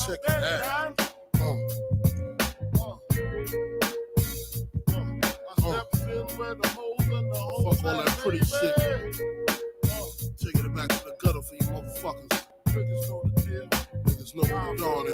Check it out. Fuck all that pretty shit. Taking it back to the gutter for you motherfuckers. Niggas know what the dawn is.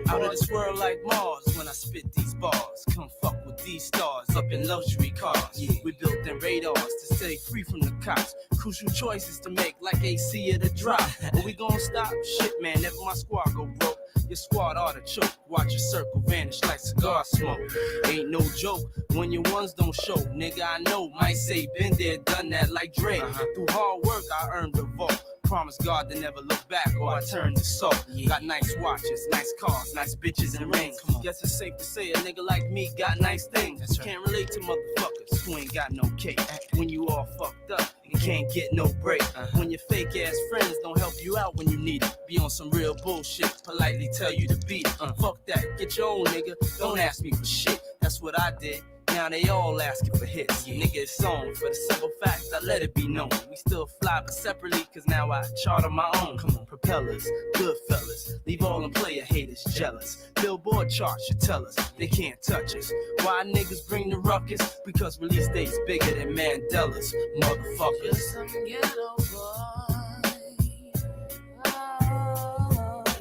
Out of this world like Mars when I spit these bars. Come fuck with these stars up in luxury cars. We built them radars to stay free from the cops. Crucial choices to make like AC at a drop. But we gon' stop? Shit, man, never my squad go broke. Your squad ought to choke. Watch your circle vanish like cigar smoke. Ain't no joke when your ones don't show. Nigga, I know, might say been there, done that like Dre. Through hard work, I earned the vault. Promise God to never look back or I turn to salt. Got nice watches, nice cars, nice bitches and rings. Guess it's safe to say a nigga like me got nice things. Can't relate to motherfuckers who ain't got no cake. When you all fucked up and can't get no break. When your fake ass friends don't help you out when you need it. Be on some real bullshit, politely tell you to beat it. Fuck that, get your own nigga, don't ask me for shit. That's what I did. Now they all asking for hits. Nigga, it's on for the simple fact I let it be known. We still fly but separately, cause now I chart on my own. Come on, propellers, good fellas, leave all them player haters jealous. Billboard charts should tell us they can't touch us. Why niggas bring the ruckus? Because release dates bigger than Mandela's, motherfuckers. Some ghetto boy,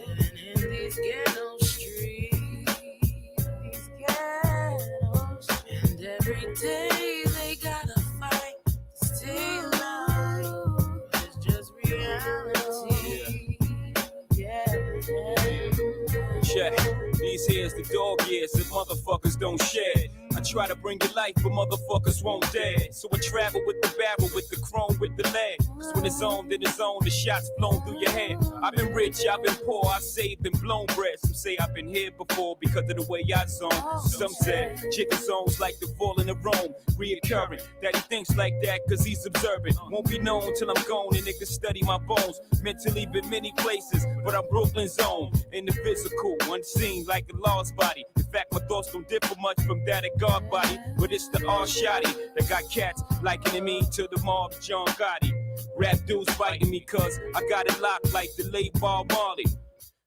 living in these ghetto streets, and every day they gotta fight to stay alive. It's just reality. Check. These here's the dog years that motherfuckers don't shed. I try to bring you life, but motherfuckers won't dare. So I travel with the barrel, with the chrome, with the lead. Cause when it's on, then it's on, the shots flown through your head. I've been rich, I've been poor, I've saved and blown bread. Some say I've been here before because of the way I zone. Some say chicken zones like the falling of Rome. Reoccurring, that he thinks like that cause he's observant. Won't be known till I'm gone and niggas study my bones. Mentally been many places, but I'm Brooklyn's own. In the physical, unseen like a lost body. In fact, my thoughts don't differ much from that of God body. But it's the all-shotty that got cats likening me to the mob John Gotti. Rap dudes fighting me cause I got it locked like the late Bob Marley.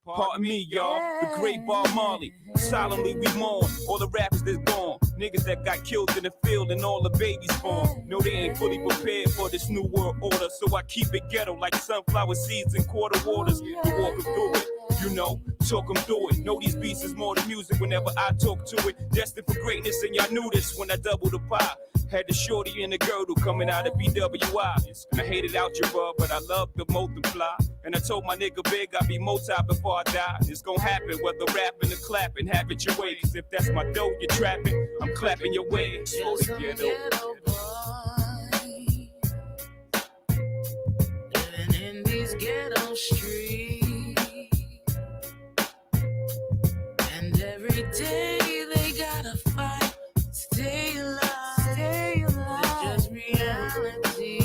Pardon me, y'all, the great Bob Marley. Solemnly we mourn all the rappers that's gone. Niggas that got killed in the field and all the babies born. No, they ain't fully prepared for this new world order. So I keep it ghetto like sunflower seeds and quarter waters. To walk them through it, you know, talk them through it. Know these beats is more than music whenever I talk to it. Destined for greatness and y'all knew this when I doubled the pie. Had the shorty and the girdle coming out of BWI. I hated algebra, but I love the multiply. And I told my nigga Big I'd be multi before I die. It's gonna happen whether rapping or clapping. Have it your way, cause if that's my dough you're trapping, I'm clapping your way. Slow to get living in these ghetto streets, and every day they gotta fight, stay alive. It's just reality.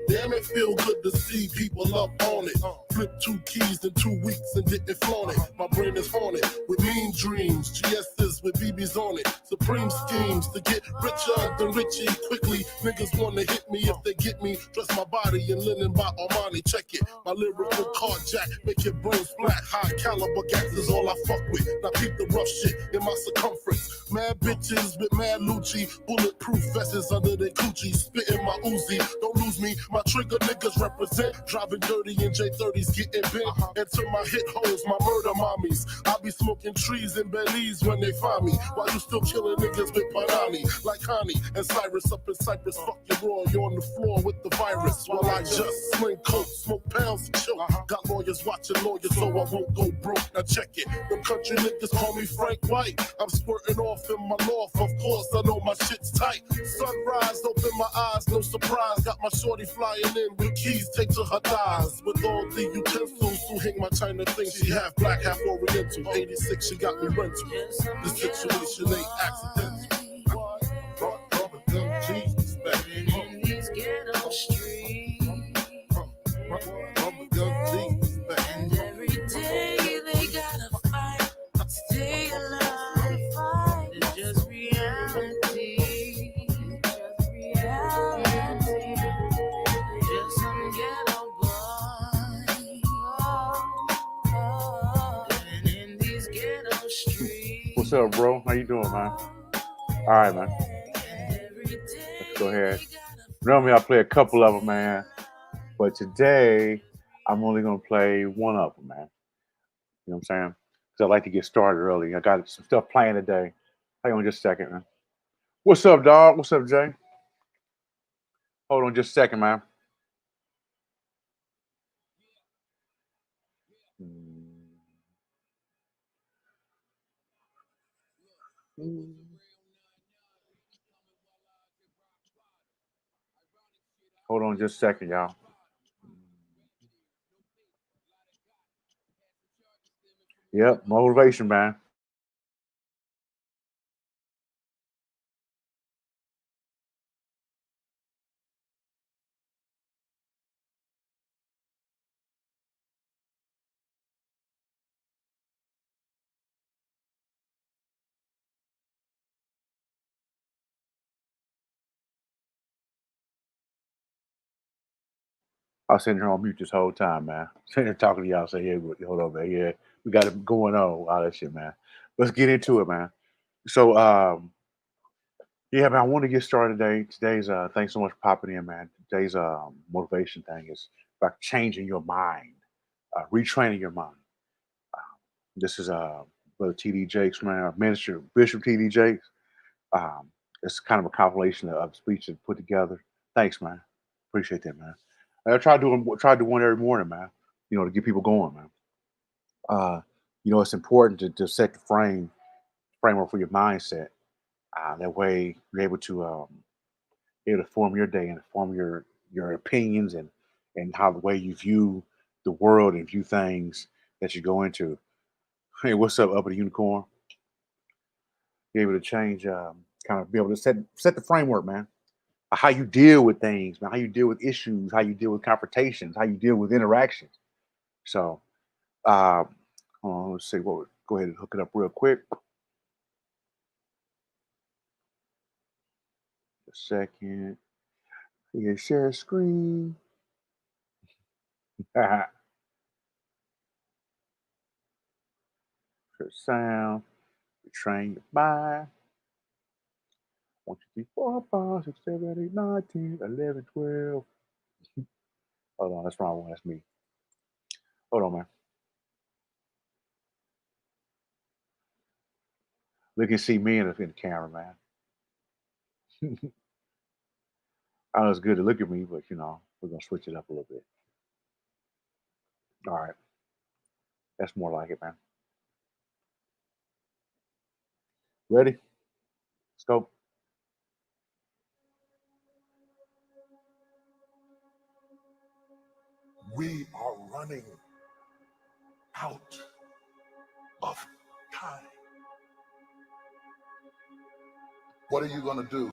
Damn, it feel good to see people up on it. Flip 2 keys in 2 weeks and didn't flaunt it. My brain is haunted with mean dreams. GS's with BBs on it. Supreme schemes to get richer than Richie quickly. Niggas wanna hit me if they get me. Dress my body in linen by Armani. Check it. My lyrical carjack make your brains flat. High caliber gas is all I fuck with. Now keep the rough shit in my circumference. Mad bitches with mad Lucci. Bulletproof vests under their coochie. Spitting my Uzi. Don't lose me. My trigger niggas represent. Driving dirty in J30s, getting bent. Enter my hit holes, my murder mommies. I be smoking trees in Belize when they find me. While you still killing niggas with Panani. Like Connie and Cyrus up in Cyprus. Fuck your raw, you on the floor with the virus. While I just sling coke, smoke pounds and chill. Got lawyers watching lawyers so I won't go broke. Now check it. Them country niggas call me Frank White. I'm squirting off in my north. Of course I know my shit's tight. Sunrise, open my eyes, no surprise. Got my shorty flying in with keys taped to her thighs. With all the utensils to hang my China thing. She half black, half oriental. 86, she got me rental. The situation ain't accidental. Rubber gun Jesus back. In these ghetto streets, Rubber gun Jesus back. and every day they gotta fight, stay alive. It's just reality. What's up, bro? How you doing, man? All right, man. Let's go ahead. Normally I play a couple of them, man. But today, I'm only going to play one of them, man. You know what I'm saying? Because I like to get started early. I got some stuff playing today. Hang on just a second, man. What's up, dog? What's up, Jay? Hold on just a second, man. Hold on just a second, y'all. Yep, motivation, man. I was sitting here on mute this whole time, man. Sitting here talking to y'all. Say, yeah, hold on, man. Yeah, we got it going on. All that shit, man. Let's get into it, man. So, yeah, man, I want to get started today. Today's thanks so much for popping in, man. Today's motivation thing is about changing your mind, retraining your mind. This is Brother T.D. Jakes, man, our minister, Bishop T.D. Jakes. It's kind of a compilation of speeches put together. Thanks, man. Appreciate that, man. I try to do one every morning, man. You know, to get people going, man. You know, it's important to set the framework for your mindset. That way, you're able to form your day and form your opinions and how the way you view the world and view things that you go into. Hey, what's up, Uppity Unicorn? Be able to change, kind of be able to set the framework, man. How you deal with things, man. How you deal with issues. How you deal with confrontations. How you deal with interactions. So, let's see. Go ahead and hook it up real quick. A second. Yeah, share screen. Share sound. Retrain your mind. 1, 2, 3, 4, 5, 6, 7, 8, 9, 10, 11, 12. Hold on, that's wrong one. That's me. Hold on, man. Look and see me in the camera, man. I know it's good to look at me, but you know, we're gonna switch it up a little bit. All right. That's more like it, man. Ready? Let's go. We are running out of time. What are you going to do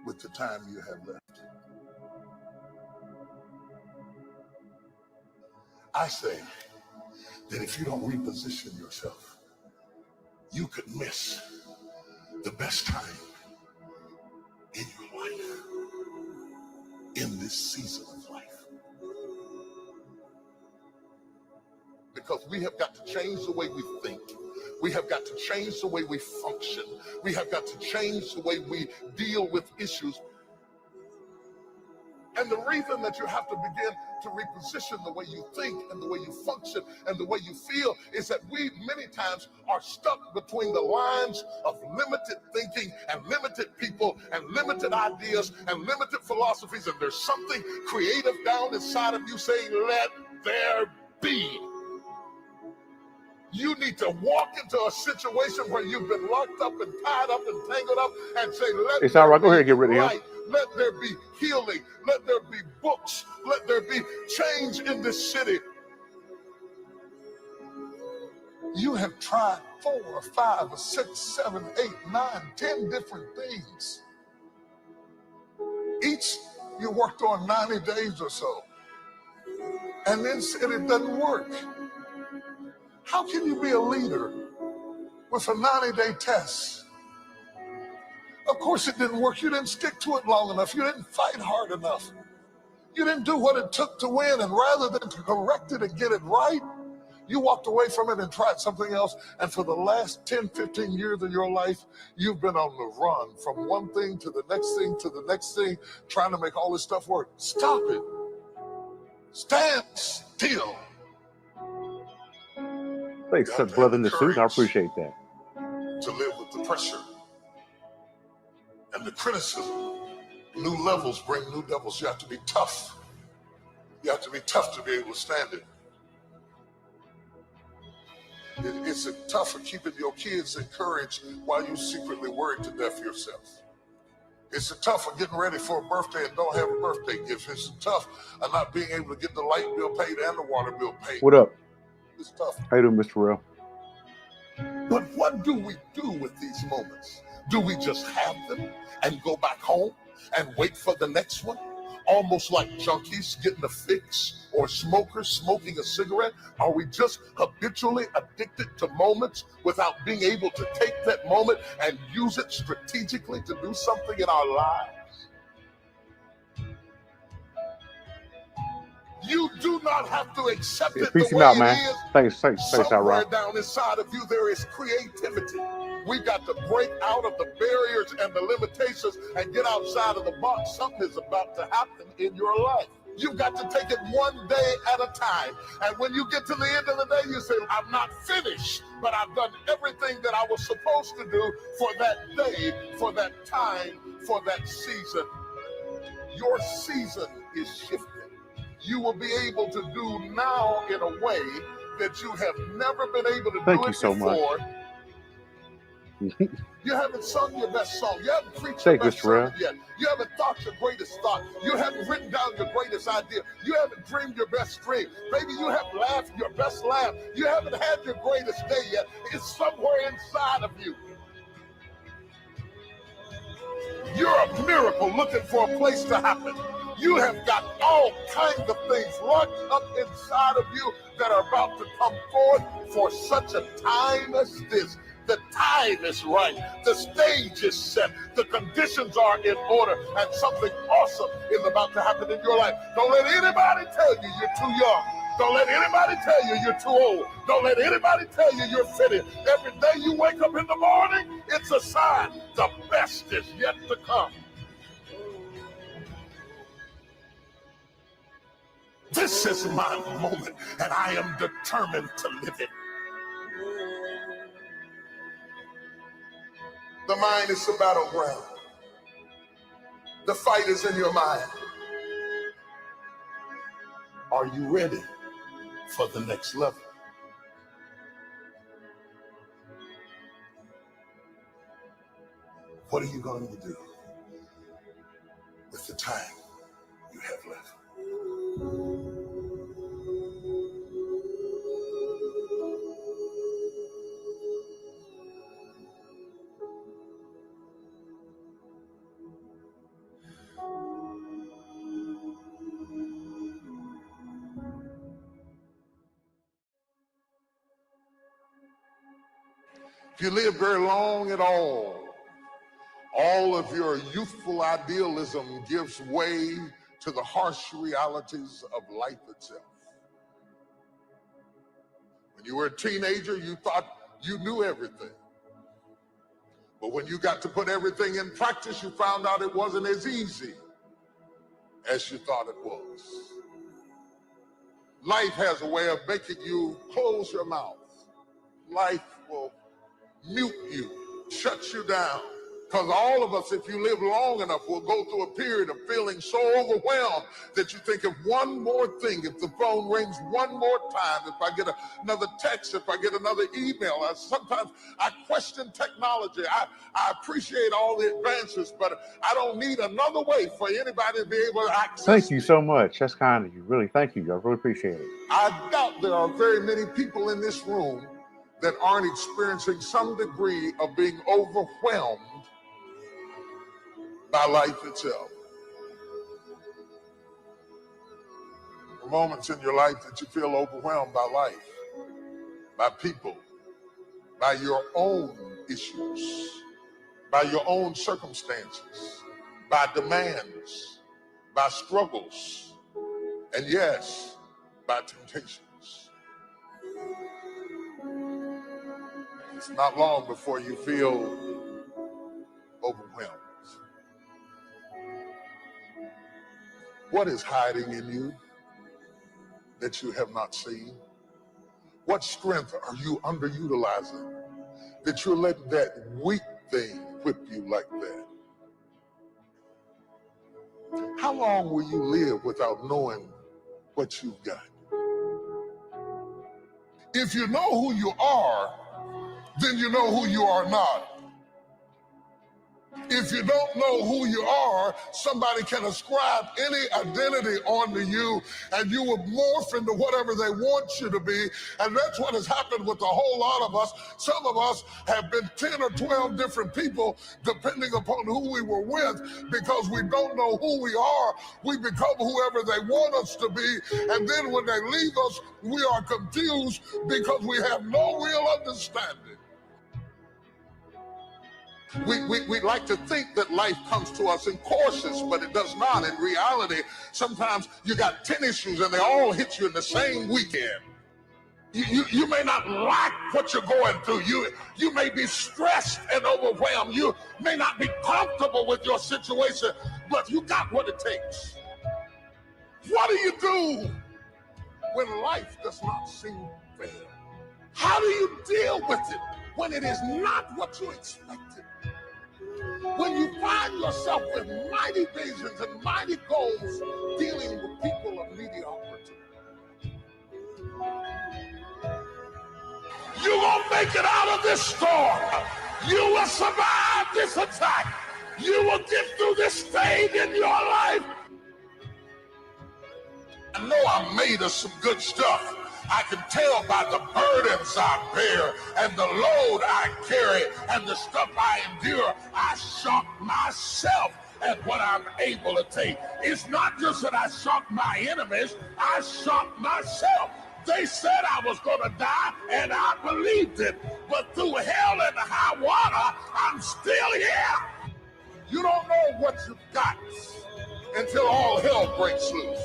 with the time you have left? I say that if you don't reposition yourself, you could miss the best time in your life, in this season of life. Because we have got to change the way we think. We have got to change the way we function. We have got to change the way we deal with issues. And the reason that you have to begin to reposition the way you think and the way you function and the way you feel is that we many times are stuck between the lines of limited thinking and limited people and limited ideas and limited philosophies. And there's something creative down inside of you saying, let there be. You need to walk into a situation where you've been locked up and tied up and tangled up and say, let It's all right. Go ahead and get rid of him. light. Let there be healing. Let there be books. Let there be change in this city. You have tried 4 or 5 or 6, 7, 8, 9, 10 different things. Each you worked on 90 days or so. And then said it doesn't work. How can you be a leader with a 90-day test? Of course it didn't work. You didn't stick to it long enough. You didn't fight hard enough. You didn't do what it took to win. And rather than to correct it and get it right, You walked away from it and tried something else, and for the last 10, 15 years of your life, you've been on the run from one thing to the next thing to the next thing, trying to make all this stuff work. Stop it. Stand still. Thanks, brother in the suit. I appreciate that. To live with the pressure and the criticism. New levels bring new devils. You have to be tough. You have to be tough to be able to stand it. It's tough for keeping your kids encouraged while you secretly worried to death yourself. It's tough for getting ready for a birthday and don't have a birthday gift. It's tough of not being able to get the light bill paid and the water bill paid. What up? It's tough. How you doing, Mr. Real? But what do we do with these moments? Do we just have them and go back home and wait for the next one? Almost like junkies getting a fix or smokers smoking a cigarette? Are we just habitually addicted to moments without being able to take that moment and use it strategically to do something in our lives? You do not have to accept it the way it is. Thanks, Somewhere down inside of you, there is creativity. We got to break out of the barriers and the limitations and get outside of the box. Something is about to happen in your life. You've got to take it one day at a time. And when you get to the end of the day, you say, I'm not finished, but I've done everything that I was supposed to do for that day, for that time, for that season. Your season is shifting. You will be able to do now in a way that you have never been able to do it before. You haven't sung your best song. You haven't preached your best sermon yet. You haven't thought your greatest thought. You haven't written down your greatest idea. You haven't dreamed your best dream. Maybe you haven't laughed your best laugh. You haven't had your greatest day yet. It's somewhere inside of you. You're a miracle looking for a place to happen. You have got all kinds of things locked up inside of you that are about to come forth for such a time as this. The time is right. The stage is set. The conditions are in order. And something awesome is about to happen in your life. Don't let anybody tell you you're too young. Don't let anybody tell you you're too old. Don't let anybody tell you you're fitted. Every day you wake up in the morning, it's a sign the best is yet to come. This is my moment, and I am determined to live it. The mind is the battleground. The fight is in your mind. Are you ready for the next level? What are you going to do with the time you have left? If you live very long at all of your youthful idealism gives way to the harsh realities of life itself. When you were a teenager, you thought you knew everything. But when you got to put everything in practice, you found out it wasn't as easy as you thought it was. Life has a way of making you close your mouth. Life will mute you, shut you down. Because all of us, if you live long enough, will go through a period of feeling so overwhelmed that you think of one more thing. If the phone rings one more time, if I get another text, if I get another email, sometimes I question technology. I appreciate all the advances, but I don't need another way for anybody to be able to access Thank you me. so much. That's kind of you. Really, thank you. I really appreciate it. I doubt there are very many people in this room that aren't experiencing some degree of being overwhelmed by life itself. The moments in your life that you feel overwhelmed by life, by people, by your own issues, by your own circumstances, by demands, by struggles, and yes, by temptations. It's not long before you feel overwhelmed. What is hiding in you that you have not seen? What strength are you underutilizing that you're letting that weak thing whip you like that? How long will you live without knowing what you've got? If you know who you are, then you know who you are not. If you don't know who you are, somebody can ascribe any identity onto you and you will morph into whatever they want you to be. And that's what has happened with a whole lot of us. Some of us have been 10 or 12 different people depending upon who we were with, because we don't know who we are. We become whoever they want us to be. And then when they leave us, we are confused because we have no real understanding. We like to think that life comes to us in courses, but it does not. In reality, sometimes you got 10 issues and they all hit you in the same weekend. You may not like what you're going through. You may be stressed and overwhelmed. You may not be comfortable with your situation, but you got what it takes. What do you do when life does not seem fair? How do you deal with it when it is not what you expected? When you find yourself with mighty visions and mighty goals dealing with people of mediocrity. You're going to make it out of this storm. You will survive this attack. You will get through this stage in your life. I know I'm made of some good stuff. I can tell by the burdens I bear and the load I carry and the stuff I endure. I shock myself at what I'm able to take. It's not just that I shock my enemies, I shock myself. They said I was going to die, and I believed it. But through hell and high water, I'm still here. You don't know what you've got until all hell breaks loose.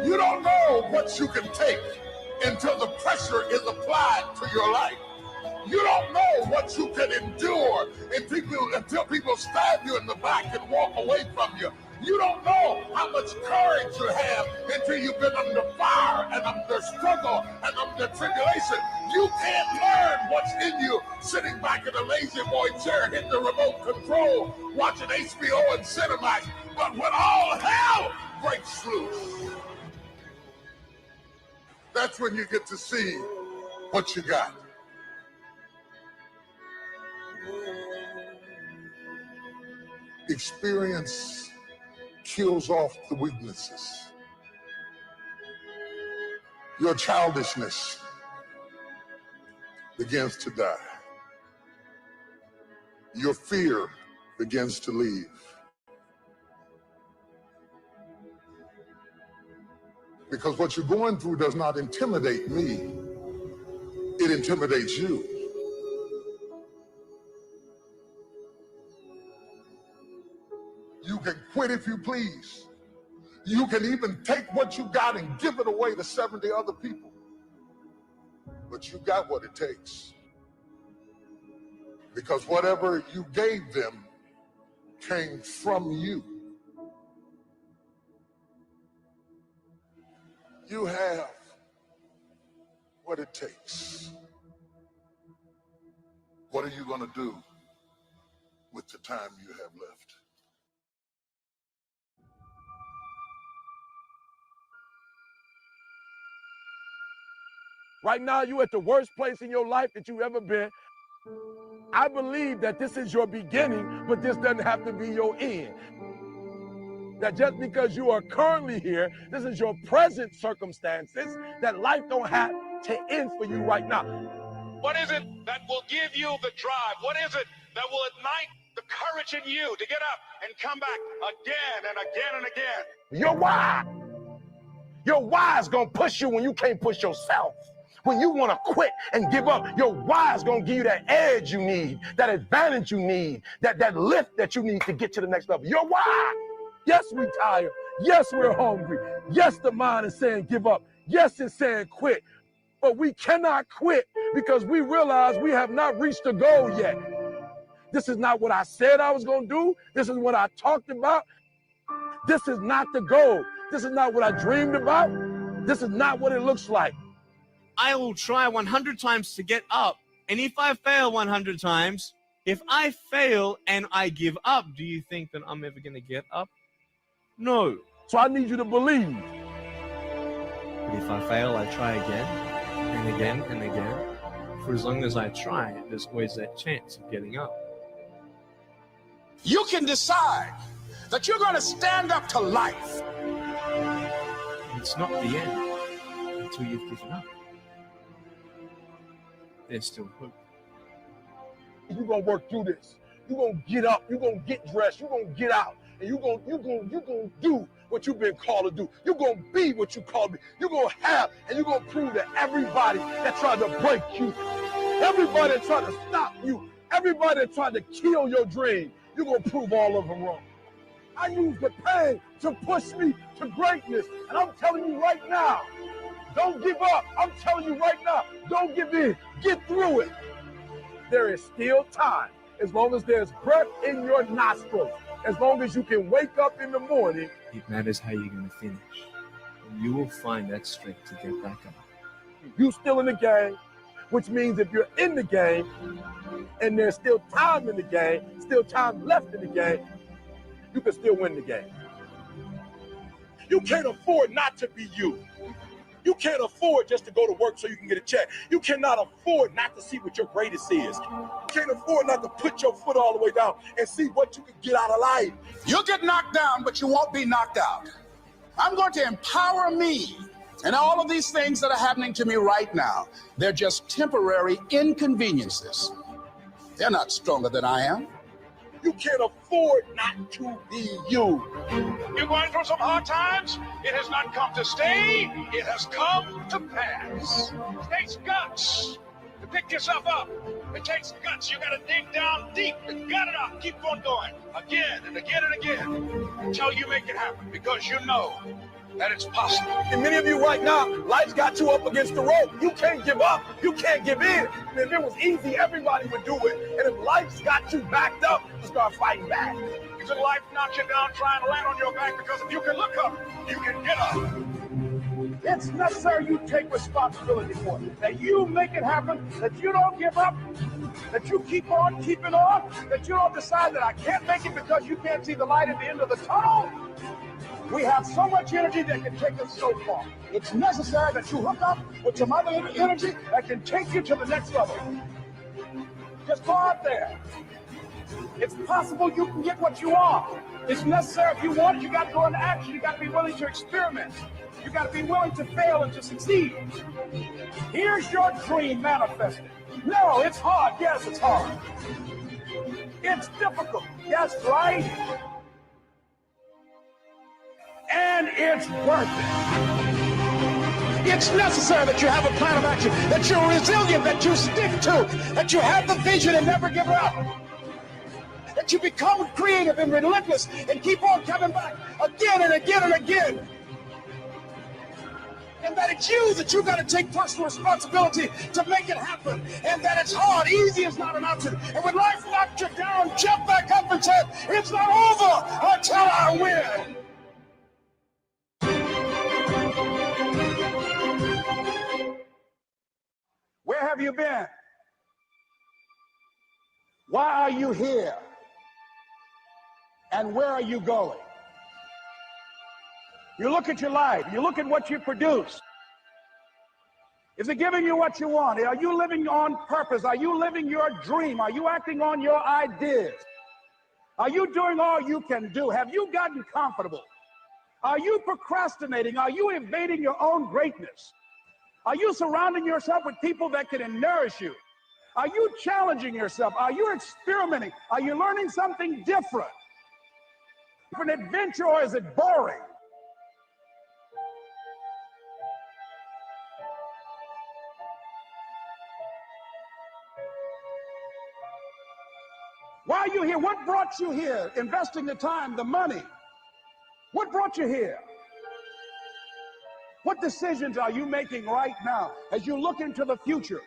You don't know what you can take until the pressure is applied to your life. You don't know what you can endure until people stab you in the back and walk away from you. You don't know how much courage you have until you've been under fire and under struggle and under tribulation. You can't learn what's in you sitting back in a lazy boy chair hitting the remote control, watching HBO and Cinemax. But when all hell breaks loose, that's when you get to see what you got. Experience kills off the weaknesses. Your childishness begins to die. Your fear begins to leave. Because what you're going through does not intimidate me. It intimidates you. You can quit if you please. You can even take what you got and give it away to 70 other people. But you got what it takes. Because whatever you gave them came from you. You have what it takes. What are you going to do with the time you have left? Right now, you're at the worst place in your life that you've ever been. I believe that this is your beginning, but this doesn't have to be your end. That just because you are currently here, this is your present circumstances, that life don't have to end for you right now. What is it that will give you the drive? What is it that will ignite the courage in you to get up and come back again and again and again? Your why. Your why is going to push you when you can't push yourself. When you want to quit and give up, your why is going to give you that edge you need, that advantage you need, that lift that you need to get to the next level. Your why. Yes, we're tired. Yes, we're hungry. Yes, the mind is saying give up. Yes, it's saying quit. But we cannot quit because we realize we have not reached the goal yet. This is not what I said I was going to do. This is what I talked about. This is not the goal. This is not what I dreamed about. This is not what it looks like. I will try 100 times to get up. And if I fail 100 times, if I fail and I give up, do you think that I'm ever going to get up? No. So I need you to believe. But if I fail, I try again and again and again. For as long as I try, there's always that chance of getting up. You can decide that you're going to stand up to life. It's not the end until you've given up. There's still hope. You're going to work through this. You're going to get up. You're going to get dressed. You're going to get out. And you're going to do what you've been called to do. You're going to be what you called to be. You're going to have, and you're going to prove to everybody that tried to break you, everybody that tried to stop you, everybody that tried to kill your dream, you're going to prove all of them wrong. I use the pain to push me to greatness. And I'm telling you right now, don't give up. I'm telling you right now, don't give in. Get through it. There is still time. As long as there's breath in your nostrils, as long as you can wake up in the morning. It matters how you're going to finish. And you will find that strength to get back up. You still in the game, which means if you're in the game and there's still time in the game, still time left in the game, you can still win the game. You can't afford not to be you. You can't afford just to go to work so you can get a check. You cannot afford not to see what your greatest is. You can't afford not to put your foot all the way down and see what you can get out of life. You'll get knocked down, but you won't be knocked out. I'm going to empower me. And all of these things that are happening to me right now, they're just temporary inconveniences. They're not stronger than I am. You can't afford not to be you. You're going through some hard times? It has not come to stay. It has come to pass. It takes guts to pick yourself up. It takes guts. You got to dig down deep and gut it out. Keep on going again and again and again until you make it happen, because you know that it's possible. And many of you right now, life's got you up against the rope. You can't give up. You can't give in. And if it was easy, everybody would do it. And if life's got you backed up, you start fighting back. Because life knocks you down trying to land on your back, because if you can look up, you can get up. It's necessary you take responsibility for it. That you make it happen, that you don't give up, that you keep on keeping on, that you don't decide that I can't make it because you can't see the light at the end of the tunnel. We have so much energy that can take us so far. It's necessary that you hook up with some other energy that can take you to the next level. Just go out there. It's possible you can get what you want. It's necessary. If you want it, you got to go into action. You got to be willing to experiment. You got to be willing to fail and to succeed. Here's your dream manifested. No, it's hard. Yes, it's hard. It's difficult. Yes, right? And it's worth it. It's necessary that you have a plan of action, that you're resilient, that you stick to, that you have the vision and never give up, that you become creative and relentless and keep on coming back again and again and again. And that it's you that you got to take personal responsibility to make it happen. And that it's hard. Easy is not an option. And when life knocks you down, jump back up and say, it's not over until I win. Where have you been? Why are you here? And where are you going? You look at your life. You look at what you produce. Is it giving you what you want? Are you living on purpose? Are you living your dream? Are you acting on your ideas? Are you doing all you can do? Have you gotten comfortable? Are you procrastinating? Are you evading your own greatness? Are you surrounding yourself with people that can nourish you? Are you challenging yourself? Are you experimenting? Are you learning something different? An adventure, or is it boring? Why are you here? What brought you here? Investing the time, the money. What brought you here? What decisions are you making right now as you look into the future?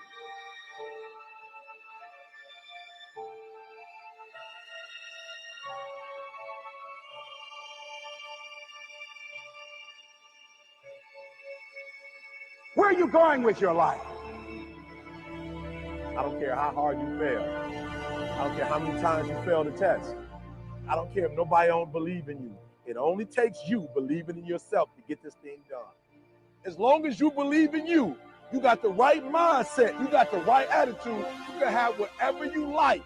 Where are you going with your life? I don't care how hard you fail. I don't care how many times you fail the test. I don't care if nobody don't believe in you. It only takes you believing in yourself to get this thing done. As long as you believe in you, you got the right mindset, you got the right attitude, you can have whatever you like.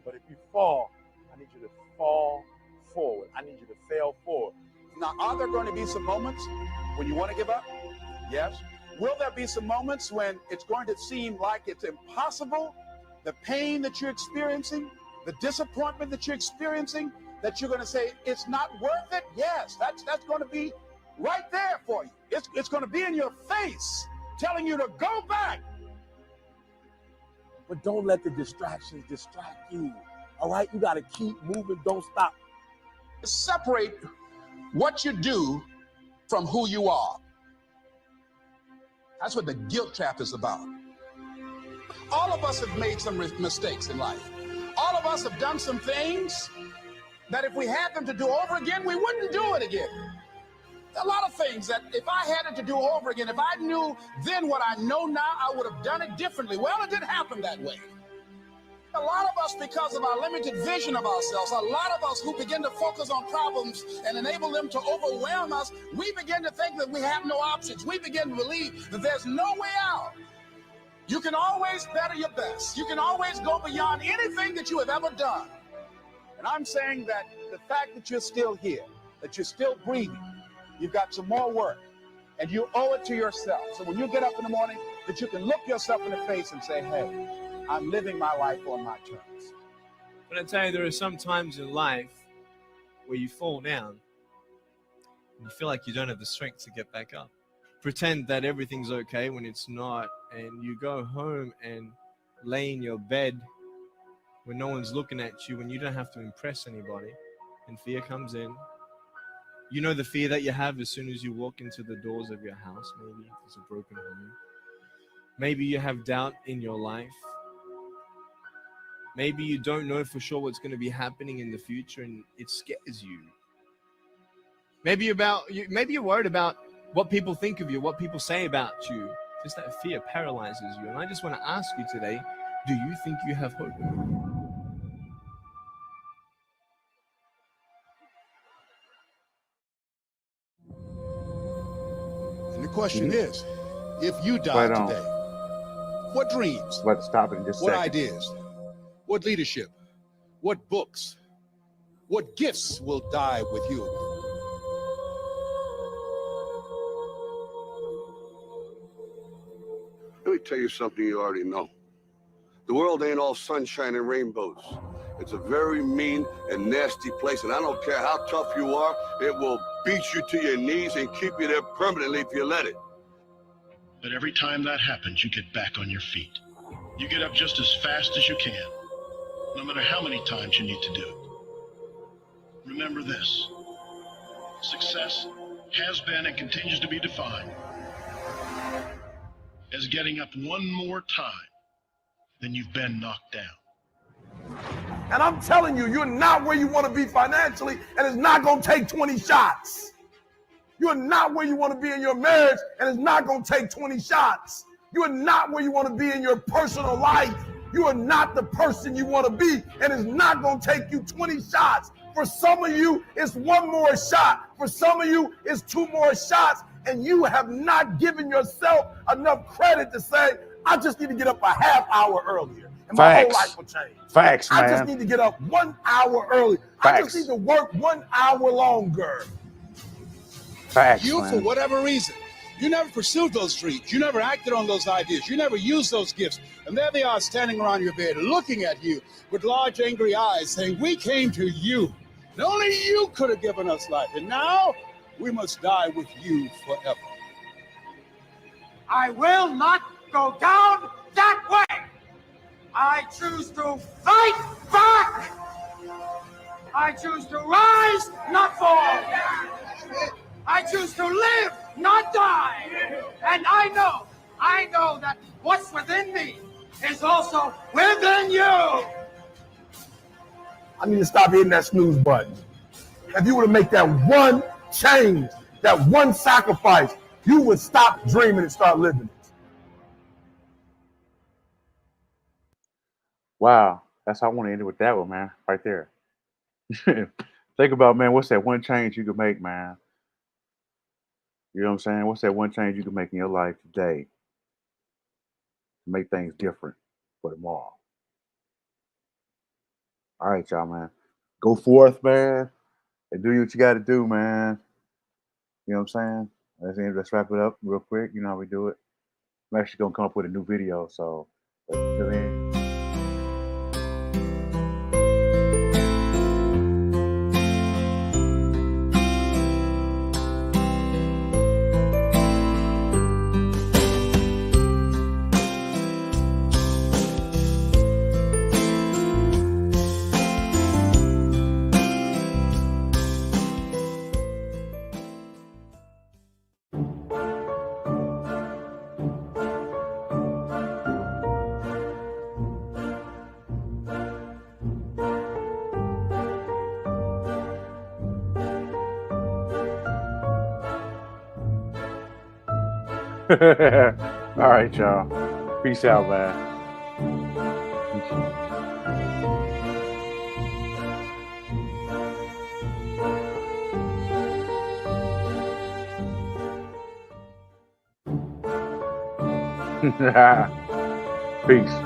But if you fall, I need you to fall forward. I need you to fail forward. Now, are there going to be some moments when you want to give up? Yes. Will there be some moments when it's going to seem like it's impossible? The pain that you're experiencing, the disappointment that you're experiencing, that you're going to say, it's not worth it? Yes, that's going to be right there for you. It's going to be in your face, telling you to go back. But don't let the distractions distract you. All right? You got to keep moving. Don't stop. Separate what you do from who you are. That's what the guilt trap is about. All of us have made some mistakes in life. All of us have done some things that if we had them to do over again, we wouldn't do it again. A lot of things that if I had it to do over again, if I knew then what I know now, I would have done it differently. Well, it didn't happen that way. A lot of us, because of our limited vision of ourselves, a lot of us who begin to focus on problems and enable them to overwhelm us, we begin to think that we have no options. We begin to believe that there's no way out. You can always better your best. You can always go beyond anything that you have ever done. And I'm saying that the fact that you're still here, that you're still breathing, you've got some more work, and you owe it to yourself. So when you get up in the morning, that you can look yourself in the face and say, hey, I'm living my life on my terms. But I tell you, there are some times in life where you fall down and you feel like you don't have the strength to get back up. Pretend that everything's okay when it's not, and you go home and lay in your bed when no one's looking at you, and you don't have to impress anybody, and fear comes in. You know the fear that you have as soon as you walk into the doors of your house. Maybe it's a broken home. Maybe you have doubt in your life. Maybe you don't know for sure what's going to be happening in the future, and it scares you. Maybe you're worried about what people think of you, what people say about you. Just that fear paralyzes you. And I just want to ask you today, do you think you have hope? And the question is, if you died today, what dreams, Let's stop it in just a what second. ideas, what leadership, what books, what gifts will die with you? Let me tell you something you already know. The world ain't all sunshine and rainbows. It's a very mean and nasty place, and I don't care how tough you are, it will beat you to your knees and keep you there permanently if you let it. But every time that happens, you get back on your feet. You get up just as fast as you can, no matter how many times you need to do it. Remember this: success has been and continues to be defined as getting up one more time than you've been knocked down. And I'm telling you, you're not where you want to be financially, and it's not going to take 20 shots. You're not where you want to be in your marriage, and it's not going to take 20 shots. You are not where you want to be in your personal life. You are not the person you want to be, and it's not going to take you 20 shots. For some of you, it's one more shot. For some of you, it's two more shots, and you have not given yourself enough credit to say, I just need to get up a half hour earlier, and my whole life will change. Facts, man. I just need to get up 1 hour early. I just need to work 1 hour longer. Facts, You, man. for whatever reason, you never pursued those dreams. You never acted on those ideas. You never used those gifts. And there they are standing around your bed looking at you with large, angry eyes saying, we came to you. And only you could have given us life. And now we must die with you forever. I will not go down that way. I choose to fight back. I choose to rise, not fall. I choose to live, not die. I know that what's within me is also within you. I need to stop hitting that snooze button. If you were to make that one change, that one sacrifice, you would stop dreaming and start living it. Wow, that's how I want to end it with that one, man. Right there. Think about, man, what's that one change you could make, man? You know what I'm saying? What's that one change you can make in your life today to make things different for tomorrow? All right, y'all, man. Go forth, man, and do what you got to do, man. You know what I'm saying? Let's wrap it up real quick. You know how we do it. I'm actually gonna come up with a new video, so until then. All right, y'all. Peace out, man. Peace.